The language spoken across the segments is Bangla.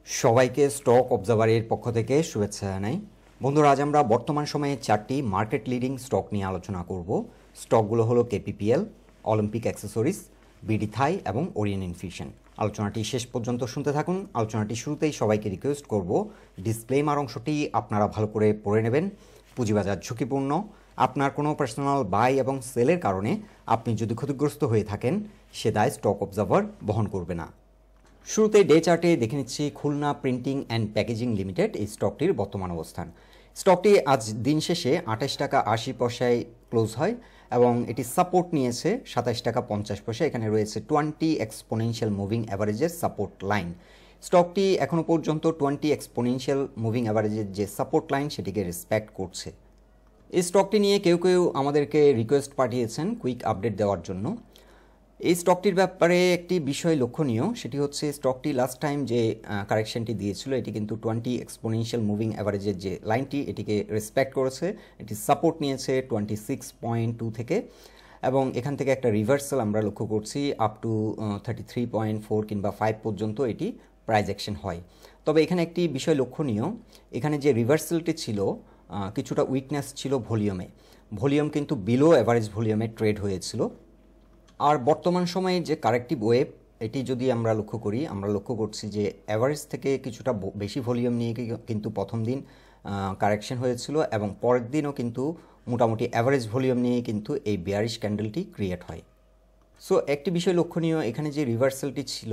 সবাইকে স্টক অবজারভারের পক্ষ থেকে শুভেচ্ছা জানাই। বন্ধুরা, আজ আমরা বর্তমান সময়ে 4টি মার্কেট লিডিং স্টক নিয়ে আলোচনা করব। স্টকগুলো হলো KPPL, অলিম্পিক অ্যাক্সেসরিজ, BDTHAI এবং ওরিয়ন ইনফিউশন। আলোচনাটি শেষ পর্যন্ত শুনতে থাকুন। আলোচনাটি শুরুতেই সবাইকে রিকোয়েস্ট করব, ডিসক্লেমার অংশটি আপনারা ভালো করে পড়ে নেবেন। পুঁজিবাজার ঝুঁকিপূর্ণ। আপনার কোনো পার্সোনাল বাই এবং সেলের কারণে আপনি যদি ক্ষতিগ্রস্ত হয়ে থাকেন, সে দায় স্টক অবজারভার বহন করবে না। শুরুতে ডে চার্টে দেখে নিচ্ছি Khulna printing and packaging limited, এই স্টকটির বর্তমান অবস্থান। স্টকটি আজ দিন শেষে 28 টাকা 80 পয়সায় ক্লোজ হয় এবং এটি সাপোর্ট নিয়েছে 27 টাকা 50 পয়সা। এখানে রয়েছে 20 এক্সপোনেনশিয়াল মুভিং অ্যাভারেজের সাপোর্ট লাইন। স্টকটি এখনও পর্যন্ত 20 এক্সপোনেনশিয়াল মুভিং অ্যাভারেজের যে সাপোর্ট লাইন সেটিকে রেসপেক্ট করছে। এই স্টকটি নিয়ে কেউ কেউ আমাদেরকে রিকোয়েস্ট পাঠিয়েছেন কুইক আপডেট দেওয়ার জন্য। এই স্টকটির ব্যাপারে একটি বিষয় লক্ষণীয়, সেটি হচ্ছে স্টকটি লাস্ট টাইম যে কারেকশনটি দিয়েছিল এটি কিন্তু 20 এক্সপোনেনশিয়াল মুভিং অ্যাভারেজের যে লাইনটি এটিকে রেসপেক্ট করেছে। এটি সাপোর্ট নিয়েছে 26.2 থেকে এবং এখান থেকে একটা রিভার্সাল আমরা লক্ষ্য করছি আপ টু 33.4 কিংবা 5 পর্যন্ত এটি প্রাইস অ্যাকশন হয়। তবে এখানে একটি বিষয় লক্ষণীয়, এখানে যে রিভার্সালটি ছিল কিছুটা উইকনেস ছিল ভলিউমে। ভলিউম কিন্তু বিলো অ্যাভারেজ ভলিউমে ট্রেড হয়েছিল। আর বর্তমান সময়ে যে কারেক্টিভ ওয়েভ এটি যদি আমরা লক্ষ্য করি, আমরা লক্ষ্য করছি যে অ্যাভারেজ থেকে কিছুটা বেশি ভলিউম নিয়ে কিন্তু প্রথম দিন কারেকশন হয়েছিল এবং পরের দিনও কিন্তু মোটামুটি অ্যাভারেজ ভলিউম নিয়ে কিন্তু এই বেয়ারিশ ক্যান্ডেলটি ক্রিয়েট হয়। সো একটি বিষয় লক্ষণীয়, এখানে যে রিভার্সালটি ছিল,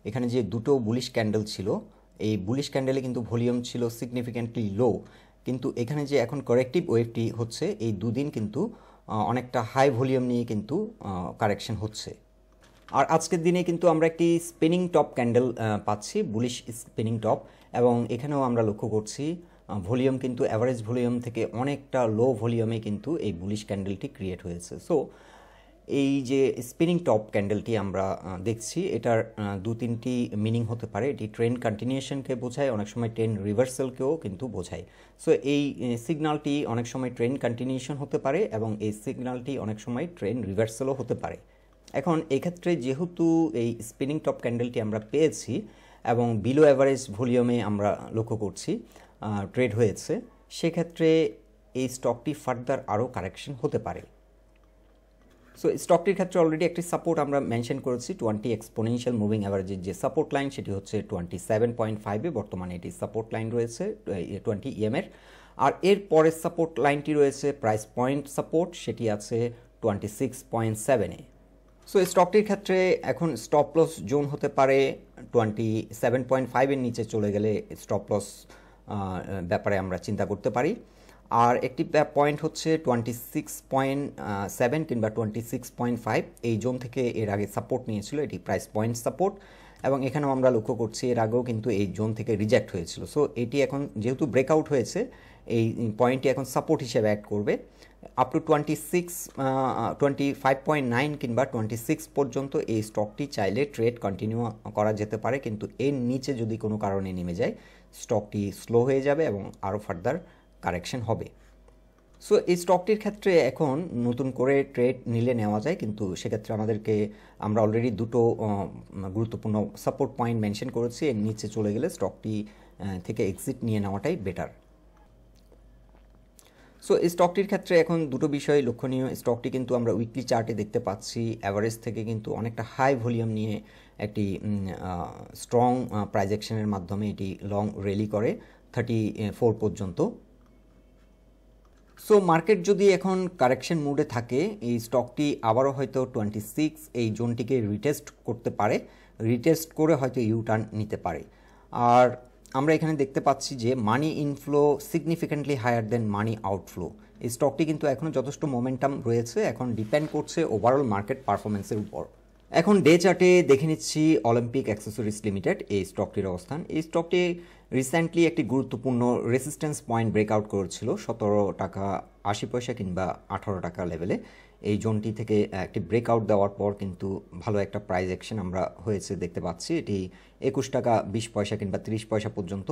এখানে যে দুটো বুলিশ ক্যান্ডেল ছিল, এই বুলিশ ক্যান্ডেলে কিন্তু ভলিউম ছিল সিগনিফিক্যান্টলি লো, কিন্তু এখানে যে এখন কারেক্টিভ ওয়েভটি হচ্ছে এই দুদিন কিন্তু অনেকটা হাই ভলিউম নিয়ে কিন্তু কারেকশন হচ্ছে। আর আজকের দিনে কিন্তু আমরা একটি স্পিনিং টপ ক্যান্ডেল পাচ্ছি, বুলিশ স্পিনিং টপ, এবং এখানেও আমরা লক্ষ্য করছি ভলিউম কিন্তু অ্যাভারেজ ভলিউম থেকে অনেকটা লো ভলিউমে কিন্তু এই বুলিশ ক্যান্ডেলটি ক্রিয়েট হয়েছে। সো এই যে স্পিনিং টপ ক্যান্ডেলটি আমরা দেখছি, এটার দু তিনটি মিনিং হতে পারে। এটি ট্রেন্ড কন্টিনিউশনকে বোঝায়, অনেক সময় ট্রেন্ড রিভার্সালকেও কিন্তু বোঝায়। সো এই সিগন্যালটি অনেক সময় ট্রেন্ড কন্টিনিউশন হতে পারে এবং এই সিগন্যালটি অনেক সময় ট্রেন্ড রিভার্সালও হতে পারে। এখন এক্ষেত্রে যেহেতু এই স্পিনিং টপ ক্যান্ডেলটি আমরা পেয়েছি এবং বিলো অ্যাভারেজ ভলিউমে আমরা লক্ষ্য করছি ট্রেড হয়েছে, সেক্ষেত্রে এই স্টকটি ফার্দার আরও কারেকশন হতে পারে। সো স্টকটির ক্ষেত্রে অলরেডি একটি সাপোর্ট আমরা মেনশন করেছি, 20 এক্সপোনেনশিয়াল মুভিং অ্যাভারেজের যে সাপোর্ট লাইন সেটি হচ্ছে 27.5-এ বর্তমানে এটি সাপোর্ট লাইন রয়েছে 20 EM-এর। আর এর পরের সাপোর্ট লাইনটি রয়েছে প্রাইস পয়েন্ট সাপোর্ট, সেটি আছে 26.7-এ। সো স্টকটির ক্ষেত্রে এখন স্টপ লস জোন হতে পারে 27.5-এর নিচে চলে গেলে স্টপ লস ব্যাপারে আমরা চিন্তা করতে পারি। আর একটি পয়েন্ট হচ্ছে 26.7 কিংবা 26.5, এই জোন থেকে এর আগে সাপোর্ট নিয়েছিল, এটি প্রাইস পয়েন্ট সাপোর্ট, এবং এখানেও আমরা লক্ষ্য করছি এর আগেও কিন্তু এই জোন থেকে রিজেক্ট হয়েছিল। সো এটি এখন যেহেতু ব্রেকআউট হয়েছে, এই পয়েন্টটি এখন সাপোর্ট হিসেবে অ্যাড করবে আপ টু 25.9 কিংবা 26 পর্যন্ত। এই স্টকটি চাইলে ট্রেড কন্টিনিউ করা যেতে পারে, কিন্তু এর নিচে যদি কোনো কারণে নেমে যায় স্টকটি স্লো হয়ে যাবে এবং আরও ফার্দার কারেকশন হবে। সো এই স্টকটির ক্ষেত্রে এখন নতুন করে ট্রেড নিলে নেওয়া যায়, কিন্তু সেক্ষেত্রে আমরা অলরেডি দুটো গুরুত্বপূর্ণ সাপোর্ট পয়েন্ট মেনশন করেছি, এর নিচে চলে গেলে স্টকটি থেকে এক্সিট নিয়ে নেওয়াটাই বেটার। সো এই স্টকটির ক্ষেত্রে এখন দুটো বিষয় লক্ষণীয়। স্টকটি কিন্তু আমরা উইকলি চার্টে দেখতে পাচ্ছি অ্যাভারেজ থেকে কিন্তু অনেকটা হাই ভলিউম নিয়ে একটি স্ট্রং প্রাইস অ্যাকশনের মাধ্যমে এটি লং র্যালি করে 34 পর্যন্ত। সো মার্কেট যদি এখন কারেকশন মুডে থাকে, এই স্টকটি আবারও হয়তো 26 এই জোনটিকে রিটেস্ট করতে পারে, রিটেস্ট করে হয়তো ইউটার্ন নিতে পারে। আর আমরা এখানে দেখতে পাচ্ছি যে মানি ইনফ্লো সিগনিফিক্যান্টলি হায়ার দেন মানি আউটফ্লো। এই স্টকটি কিন্তু এখনও যথেষ্ট মোমেন্টাম রয়েছে, এখন ডিপেন্ড করছে ওভারঅল মার্কেট পারফরমেন্সের উপর। এখন ডে চার্টে দেখে নিচ্ছি অলিম্পিক অ্যাক্সেসরিজ লিমিটেড, এই স্টকটির অবস্থান। এই স্টকটি রিসেন্টলি একটি গুরুত্বপূর্ণ রেসিস্ট্যান্স পয়েন্ট ব্রেকআউট করেছিল 17 টাকা 80 পয়সা কিংবা 18 টাকা লেভেলে। এই জোনটি থেকে একটি ব্রেকআউট দেওয়ার পর কিন্তু ভালো একটা প্রাইস অ্যাকশন আমরা হয়েছে দেখতে পাচ্ছি। এটি 21 টাকা 20 পয়সা কিংবা 30 পয়সা পর্যন্ত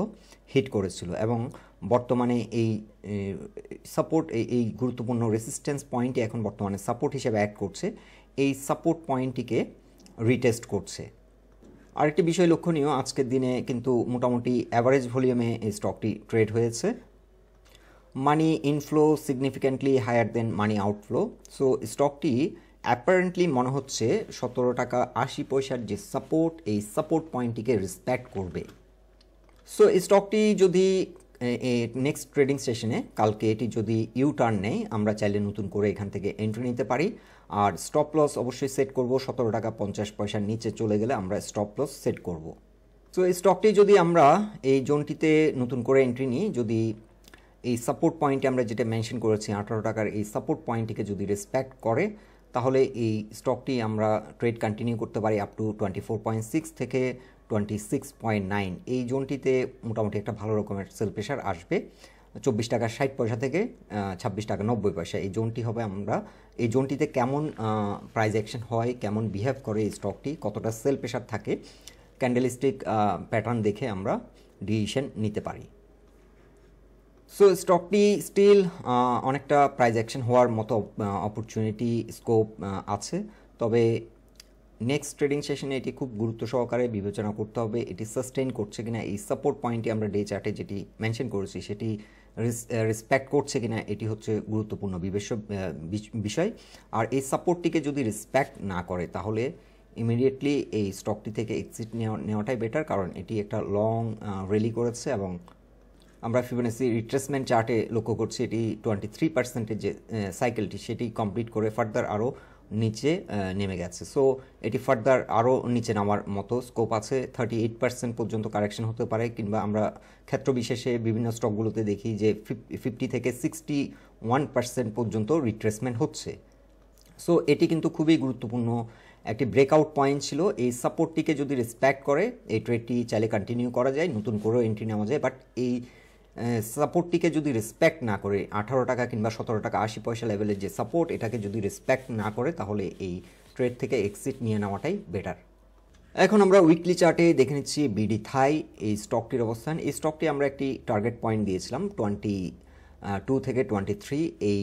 হিট করেছিল এবং বর্তমানে এই সাপোর্ট, এই গুরুত্বপূর্ণ রেসিস্ট্যান্স পয়েন্টটি এখন বর্তমানে সাপোর্ট হিসেবে অ্যাড করছে, এই সাপোর্ট পয়েন্টটিকে রিটেস্ট করছে। আরেকটি বিষয় লক্ষণীয়, আজকের দিনে কিন্তু মোটামুটি অ্যাভারেজ ভলিউমে এই স্টকটি ট্রেড হয়েছে। মানি ইনফ্লো সিগনিফিক্যান্টলি হায়ার দেন মানি আউটফ্লো। সো স্টকটি অ্যাপারেন্টলি মনে হচ্ছে 17 টাকা 80 পয়সার যে সাপোর্ট, এই সাপোর্ট পয়েন্টটিকে রেসপেক্ট করবে। সো স্টকটি যদি নেক্সট ট্রেডিং সেশনে কালকে এটি যদি ইউ টার্ন নেয়, আমরা চাইলে নতুন করে এখান থেকে এন্ট্রি নিতে পারি। আর স্টপ লস অবশ্যই সেট করব 17 টাকা 50 পয়সার নিচে চলে গেলে আমরা স্টপ লস সেট করব। সো এই স্টকটি যদি আমরা এই জোনটিতে নতুন করে এন্ট্রি নিই, যদি এই সাপোর্ট পয়েন্টে আমরা যেটা মেনশন করেছি 18 টাকার এই সাপোর্ট পয়েন্টটিকে যদি রেসপেক্ট করে, তাহলে এই স্টকটি আমরা ট্রেড কন্টিনিউ করতে পারি আপ টু 24.6 থেকে 26.9। এই জোনটিতে মোটামুটি একটা ভালো রকমের সেল প্রেশার আসবে। 24 টাকা 60 পয়সা থেকে 26 টাকা 90 পয়সা এই জোনটি হবে। আমরা এই জোনটিতে কেমন প্রাইস অ্যাকশন হয়, কেমন বিহেভ করে এই স্টকটি, কতটা সেল প্রেশার থাকে, ক্যান্ডেলস্টিক প্যাটার্ন দেখে আমরা ডিসিশন নিতে পারি। সো স্টকটি স্টিল অনেকটা প্রাইস অ্যাকশন হওয়ার মতো অপরচুনিটি স্কোপ আছে, তবে নেক্সট ট্রেডিং সেশনে এটি খুব গুরুত্ব সহকারে বিবেচনা করতে হবে এটি সাস্টেইন করছে কিনা, এই সাপোর্ট পয়েন্টটি আমরা ডে চার্টে যেটি মেনশন করেছি সেটি রেসপেক্ট করছে কিনা, এটি হচ্ছে গুরুত্বপূর্ণ বিষয়। আর এই সাপোর্টটিকে যদি রেসপেক্ট না করে, তাহলে ইমিডিয়েটলি এই স্টকটি থেকে এক্সিট নেওয়াটাই বেটার, কারণ এটি একটা লং র্যালি করেছে এবং আমরা ফিবোনাচি রিট্রেসমেন্ট চার্টে লক্ষ্য করছি এটি 23%-এর যে সাইকেলটি সেটি কমপ্লিট করে ফার্দার আরও নিচে নেমে গেছে। সো এটি ফার্দার আরও নিচে নামার মতো স্কোপ আছে। 38% পর্যন্ত কারেকশন হতে পারে, কিংবা আমরা ক্ষেত্র বিশেষে বিভিন্ন স্টকগুলোতে দেখি যে 50 থেকে 61% পর্যন্ত রিট্রেসমেন্ট হচ্ছে। সো এটি কিন্তু খুবই গুরুত্বপূর্ণ একটি ব্রেকআউট পয়েন্ট ছিল। এই সাপোর্টটিকে যদি রেসপেক্ট করে এই ট্রেডটি চাইলে কন্টিনিউ করা যায়, নতুন করেও এন্ট্রি নেওয়া যায়। বাট এই সাপোর্টটিকে যদি রেসপেক্ট না করে, 18 টাকা কিংবা 17 টাকা 80 পয়সা লেভেলের যে সাপোর্ট, এটাকে যদি রেসপেক্ট না করে, তাহলে এই ট্রেড থেকে এক্সিট নিয়ে নেওয়াটাই বেটার। এখন আমরা উইকলি চার্টে দেখে নিচ্ছি BDTHAI এই স্টকটির অবস্থান। এই স্টকটি আমরা একটি টার্গেট পয়েন্ট দিয়েছিলাম 22 থেকে 23। এই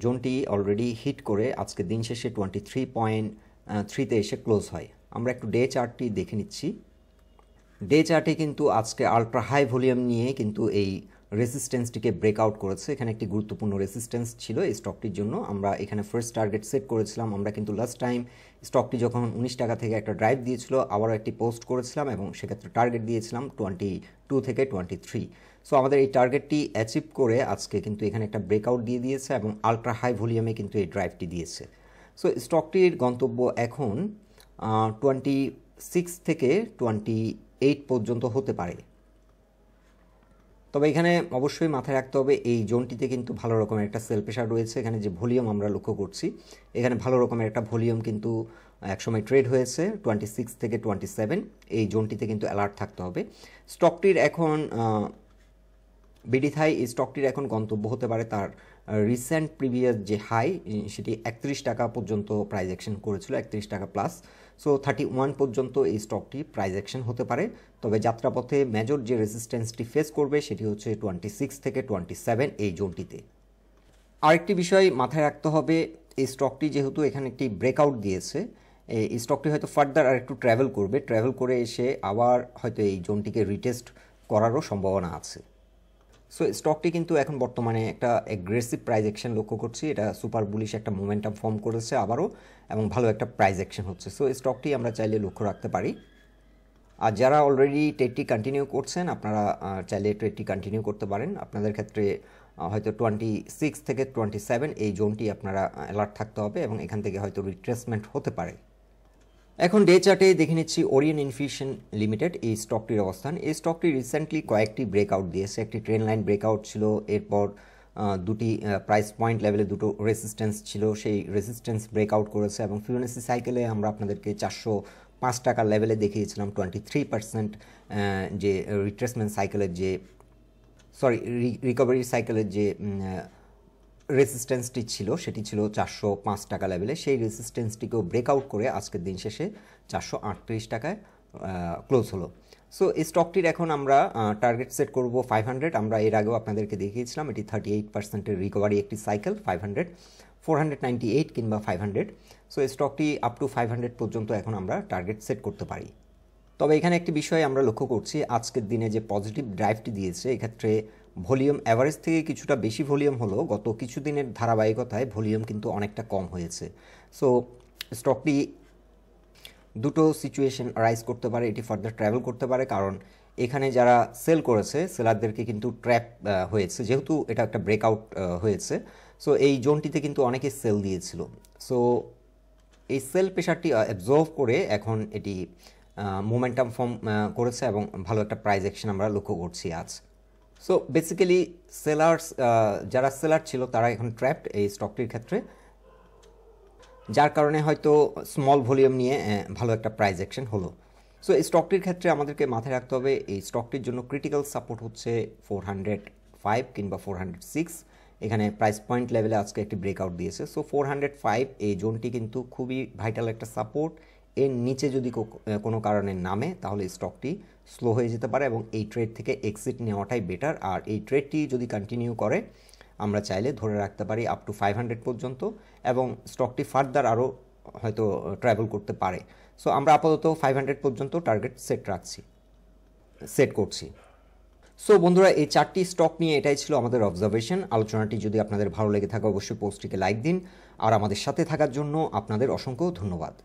জোনটি অলরেডি হিট করে আজকে দিন শেষে 23.3-তে এসে ক্লোজ হয়। আমরা একটু ডে চার্টটি দেখে নিচ্ছি। ডে চার্টে কিন্তু আজকে আলট্রা হাই ভলিউম নিয়ে কিন্তু এই রেসিস্টেন্সটিকে ব্রেকআউট করেছে। এখানে একটি গুরুত্বপূর্ণ রেসিস্টেন্স ছিল এই স্টকটির জন্য। আমরা এখানে ফার্স্ট টার্গেট সেট করেছিলাম। আমরা কিন্তু লাস্ট টাইম স্টকটি যখন 19 টাকা থেকে একটা ড্রাইভ দিয়েছিল, আবারও একটি পোস্ট করেছিলাম এবং সেক্ষেত্রে টার্গেট দিয়েছিলাম 22 থেকে 23। সো আমাদের এই টার্গেটটি অ্যাচিভ করে আজকে কিন্তু এখানে একটা ব্রেকআউট দিয়ে দিয়েছে এবং আলট্রা হাই ভলিউমে কিন্তু এই ড্রাইভটি দিয়েছে। সো স্টকটির গন্তব্য এখন 26 থেকে 28 পর্যন্ত হতে পারে। তবে এখানে অবশ্যই মাথায় রাখতে হবে এই জোনটিতে কিন্তু ভালো রকমের একটা সেল প্রেশার রয়েছে। এখানে যে ভলিউম আমরা লক্ষ্য করছি, এখানে ভালো রকমের একটা ভলিউম কিন্তু একসময় ট্রেড হয়েছে 26 থেকে 27। এই জোনটিতে কিন্তু অ্যালার্ট থাকতে হবে। স্টকটির এখন BDTHAI এই স্টকটির এখন গন্তব্য হতে পারে তার রিসেন্ট প্রিভিয়াস যে হাই, সেটি 31 টাকা পর্যন্ত প্রাইস অ্যাকশন করেছিল, 31 টাকা প্লাস। সো 31 পর্যন্ত এই স্টকটি প্রাইস অ্যাকশন হতে পারে। তবে যাত্রাপথে মেজর যে রেজিস্ট্যান্সটি ফেস করবে সেটি হচ্ছে 26 থেকে 27 এই জোনটিতে। আরেকটি বিষয় মাথায় রাখতে হবে, এই স্টকটি যেহেতু এখানে একটি ব্রেকআউট দিয়েছে, এই স্টকটি হয়তো ফার্দার আর একটু ট্রাভেল করবে, ট্রাভেল করে এসে আবার হয়তো এই জোনটিকে রিটেস্ট করারও সম্ভাবনা আছে। সো স্টকটি কিন্তু এখন বর্তমানে একটা অ্যাগ্রেসিভ প্রাইস অ্যাকশন লক্ষ্য করছি। এটা সুপার বুলিশ একটা মোমেন্টাম ফর্ম করেছে আবারও, এবং ভালো একটা প্রাইস অ্যাকশন হচ্ছে। সো স্টকটি আমরা চাইলে লক্ষ্য রাখতে পারি। আর যারা অলরেডি ট্রেডটি কন্টিনিউ করছেন, আপনারা চাইলে ট্রেডটি কন্টিনিউ করতে পারেন। আপনাদের ক্ষেত্রে হয়তো 26 থেকে 27 এই জোনটি আপনারা অ্যালার্ট থাকতে হবে এবং এখান থেকে হয়তো রিট্রেসমেন্ট হতে পারে। এখন ডে চার্টে দেখে নিচ্ছি ওরিয়ন ইনফিউশন লিমিটেড এই স্টকটির অবস্থান। এই স্টকটি রিসেন্টলি কয়েকটি ব্রেকআউট দিয়েছে। একটি ট্রেন লাইন ব্রেকআউট ছিল, এরপর দুটি প্রাইস পয়েন্ট লেভেলে দুটো রেসিস্ট্যান্স ছিল, সেই রেসিস্ট্যান্স ব্রেকআউট করেছে এবং ফিবোনাচি সাইকেলে আমরা আপনাদেরকে 405 টাকা লেভেলে দেখিয়েছিলাম 23% যে রিট্রেসমেন্ট সাইকেলের যে রিকভারি সাইকেলের যে রেসিস্ট্যান্সটি ছিল সেটি ছিল 405 টাকা লেভেলে। সেই রেসিস্ট্যান্সটিকেও ব্রেকআউট করে আজকের দিন শেষে 438 টাকায় ক্লোজ হলো। সো এই স্টকটির এখন আমরা টার্গেট সেট করব 500। আমরা এর আগেও আপনাদেরকে দেখিয়েছিলাম এটি 38%-এর রিকভারি একটি সাইকেল, 500, 498 কিংবা 500। সো এই স্টকটি আপ টু 500 পর্যন্ত এখন আমরা টার্গেট সেট করতে পারি। তবে এখানে একটি বিষয় আমরা লক্ষ্য করছি, আজকের দিনে যে পজিটিভ ড্রাইভটি দিয়েছে এক্ষেত্রে ভলিউম অ্যাভারেজ থেকে কিছুটা বেশি ভলিউম হলো, গত কিছুদিনের ধারাবাহিকতায় ভলিউম কিন্তু অনেকটা কম হয়েছে। সো স্টকটি দুটো সিচুয়েশন রাইজ করতে পারে, এটি ফার্দার ট্রাভেল করতে পারে, কারণ এখানে যারা সেল করেছে সেলারদেরকে কিন্তু ট্র্যাপ হয়েছে, যেহেতু এটা একটা ব্রেকআউট হয়েছে। সো এই জোনটিতে কিন্তু অনেকে সেল দিয়েছিল। সো এই সেল প্রেশারটি অ্যাবজর্ভ করে এখন এটি মোমেন্টাম ফর্ম করেছে এবং ভালো একটা প্রাইস অ্যাকশন আমরা লক্ষ্য করছি আজ। সো বেসিক্যালি সেলার্স, যারা সেলার ছিল তারা এখন ট্র্যাপড এই স্টকটির ক্ষেত্রে, যার কারণে হয়তো স্মল ভলিউম নিয়ে ভালো একটা প্রাইস অ্যাকশন হলো। সো এই স্টকটির ক্ষেত্রে আমাদেরকে মাথায় রাখতে হবে এই স্টকটির জন্য ক্রিটিক্যাল সাপোর্ট হচ্ছে 405 কিংবা 406। এখানে প্রাইস পয়েন্ট লেভেলে আজকে একটি ব্রেকআউট দিয়েছে। সো 405 এই জোনটি কিন্তু খুবই ভাইটাল একটা সাপোর্ট। এর নিচে যদি কোনো কারণে নামে তাহলে স্টকটি স্লো হয়ে যেতে পারে এবং এই ট্রেড থেকে এক্সিট নেওয়াটাই বেটার। আর এই ট্রেডটি যদি কন্টিনিউ করে আমরা চাইলে ধরে রাখতে পারি আপ টু 500 পর্যন্ত, এবং স্টকটি ফার্দার আরও হয়তো ট্রাভেল করতে পারে। সো আমরা আপাতত 500 পর্যন্ত টার্গেট সেট করছি। সো বন্ধুরা, এই 4টি স্টক নিয়ে এটাই ছিল আমাদের অবজারভেশন। আলোচনাটি যদি আপনাদের ভালো লেগে থাকে অবশ্যই পোস্টটিকে লাইক দিন, আর আমাদের সাথে থাকার জন্য আপনাদের অসংখ্য ধন্যবাদ।